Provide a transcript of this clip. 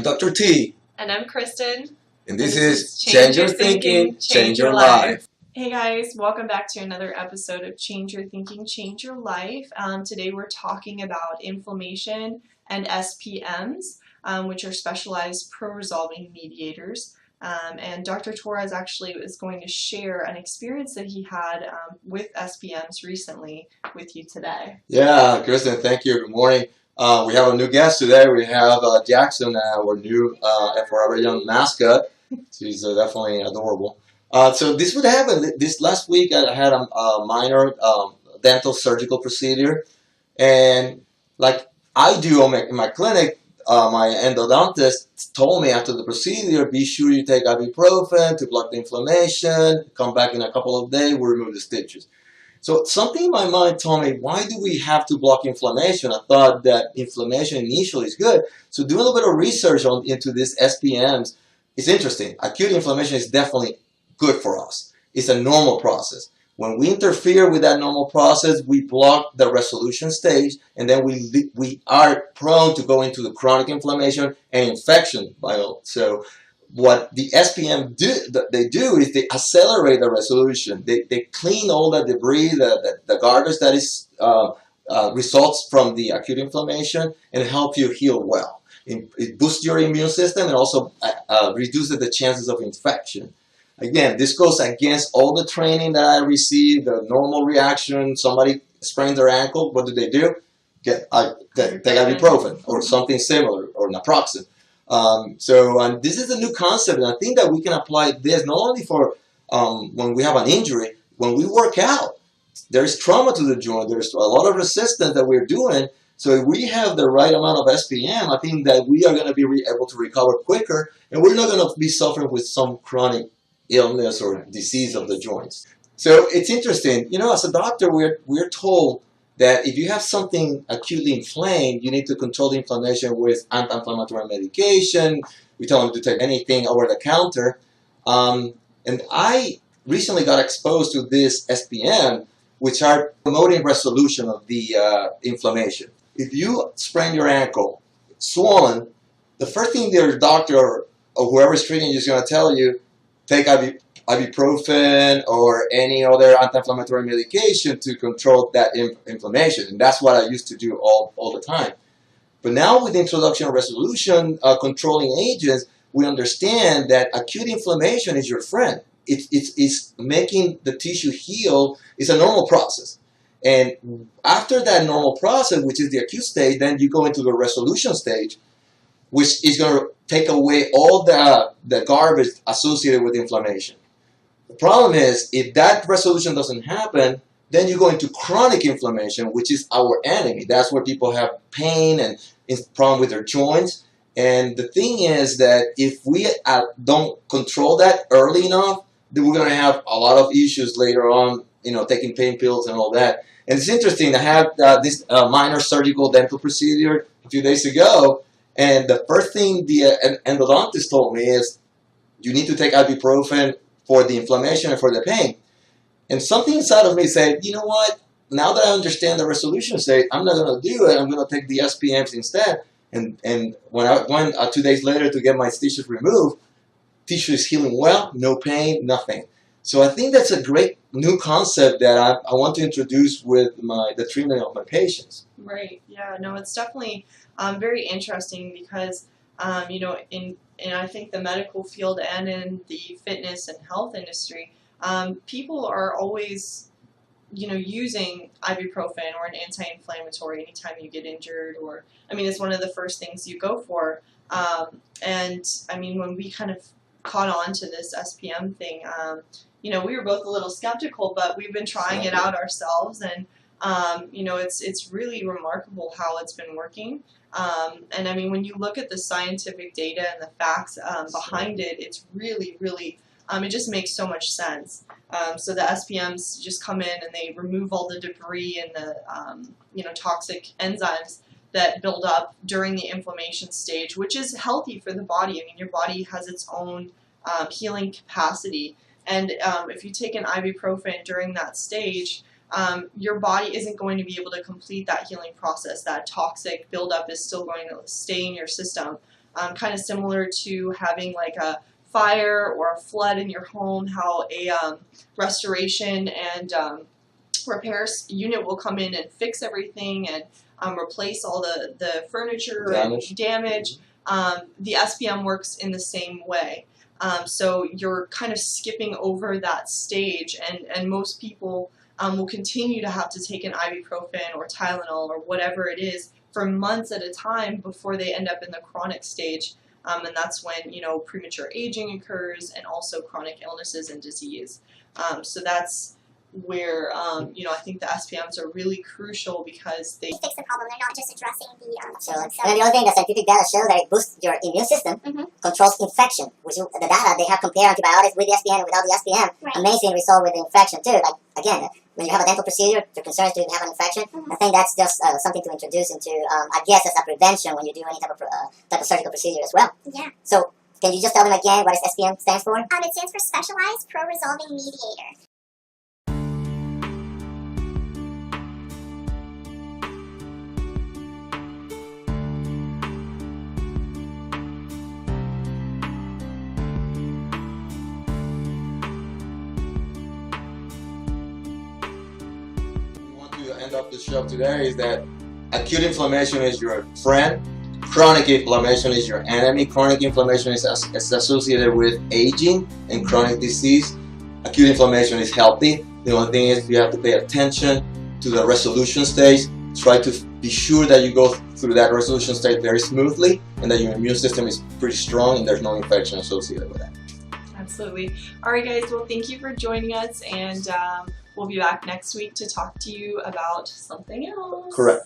Dr. T. And I'm Kristin. And this is Change Your Thinking, Change Your Life. Hey guys, welcome back to another episode of Change Your Thinking, Change Your Life. Today we're talking about inflammation and SPMs, which are Specialized Pro-Resolving Mediators. And Dr. Torres actually is going to share an experience that he had with SPMs recently with you today. Yeah, Kristin, thank you. Good morning. We have a new guest today. We have Jackson, our new Forever Young mascot. She's definitely adorable. So this would happen. This last week I had a minor dental surgical procedure. And like I do in my clinic, my endodontist told me after the procedure, be sure you take ibuprofen to block the inflammation. Come back in a couple of days, we'll remove the stitches. So something in my mind told me, why do we have to block inflammation? I thought that inflammation initially is good. So doing a little bit of research into these SPMs is interesting. Acute inflammation is definitely good for us. It's a normal process. When we interfere with that normal process, we block the resolution stage, and then we are prone to go into the chronic inflammation and infection. So what the SPM do is they accelerate the resolution. They clean all the debris, the garbage that is results from the acute inflammation, and help you heal well. It boosts your immune system and also reduces the chances of infection. Again, this goes against all the training that I received, the normal reaction. Somebody sprains their ankle, what do? Take ibuprofen or something similar, or naproxen. So this is a new concept, and I think that we can apply this not only for when we have an injury, when we work out. There's trauma to the joint. There's a lot of resistance that we're doing. So if we have the right amount of SPM, I think that we are going to be able to recover quicker, and we're not going to be suffering with some chronic illness or disease of the joints. So it's interesting. You know, as a doctor, we're told that if you have something acutely inflamed, you need to control the inflammation with anti-inflammatory medication. We tell them to take anything over the counter. And I recently got exposed to this SPM, which are promoting resolution of the inflammation. If you sprain your ankle, swollen, the first thing your doctor or whoever is treating you is going to tell you, take ibuprofen or any other anti-inflammatory medication to control that inflammation. And that's what I used to do all the time. But now with the introduction of resolution controlling agents, we understand that acute inflammation is your friend. It's making the tissue heal. It's a normal process. And after that normal process, which is the acute stage, then you go into the resolution stage, which is going to take away all the garbage associated with inflammation. The problem is, if that resolution doesn't happen, then you go into chronic inflammation, which is our enemy. That's where people have pain and problem with their joints. And the thing is that if we don't control that early enough, then we're going to have a lot of issues later on, you know, taking pain pills and all that. And it's interesting, I had this minor surgical dental procedure a few days ago, and the first thing the endodontist told me is, you need to take ibuprofen for the inflammation and for the pain. And something inside of me said, you know what, now that I understand the resolution state, I'm not going to do it, I'm going to take the SPMs instead. And when I went 2 days later to get my stitches removed, tissue is healing well, no pain, nothing. So I think that's a great new concept that I want to introduce with the treatment of my patients. Right, yeah, no, it's definitely very interesting because, you know, in I think the medical field and in the fitness and health industry, people are always, you know, using ibuprofen or an anti-inflammatory anytime you get injured, or, I mean, it's one of the first things you go for. And, I mean, when we kind of caught on to this SPM thing, you know, we were both a little skeptical, but we've been trying it out ourselves, and, you know, it's really remarkable how it's been working. And I mean, when you look at the scientific data and the facts behind it, it's really, really, it just makes so much sense. So the SPMs just come in and they remove all the debris and the, you know, toxic enzymes that build up during the inflammation stage, which is healthy for the body. I mean, your body has its own healing capacity. And if you take an ibuprofen during that stage, your body isn't going to be able to complete that healing process. That toxic buildup is still going to stay in your system. kind of similar to having like a fire or a flood in your home, how a restoration and repairs unit will come in and fix everything and replace all the furniture and damage. The SPM works in the same way. So you're kind of skipping over that stage, and most people will continue to have to take an ibuprofen or Tylenol or whatever it is for months at a time before they end up in the chronic stage. And that's when, you know, premature aging occurs and also chronic illnesses and disease. So that's where, you know, I think the SPMs are really crucial because they fix the problem. They're not just addressing the And then the other thing, the scientific data show that it boosts your immune system, controls infection. Which the data, they have compared antibiotics with the SPM and without the SPM. Right. Amazing result with the infection too. Like, again, when you have a dental procedure, the concern is to have an infection. I think that's just something to introduce into, I guess, as a prevention when you do any type of surgical procedure as well. Yeah. So, can you just tell them again what SPM stands for? It stands for Specialized Pro-Resolving Mediator. End of the show today is that acute inflammation is your friend, chronic inflammation is your enemy. Chronic inflammation is associated with aging and chronic disease. Acute inflammation is healthy. The only thing is you have to pay attention to the resolution stage. Try to be sure that you go through that resolution stage very smoothly and that your immune system is pretty strong and there's no infection associated with that. Absolutely. All right, guys. Well, thank you for joining us, and we'll be back next week to talk to you about something else. Correct.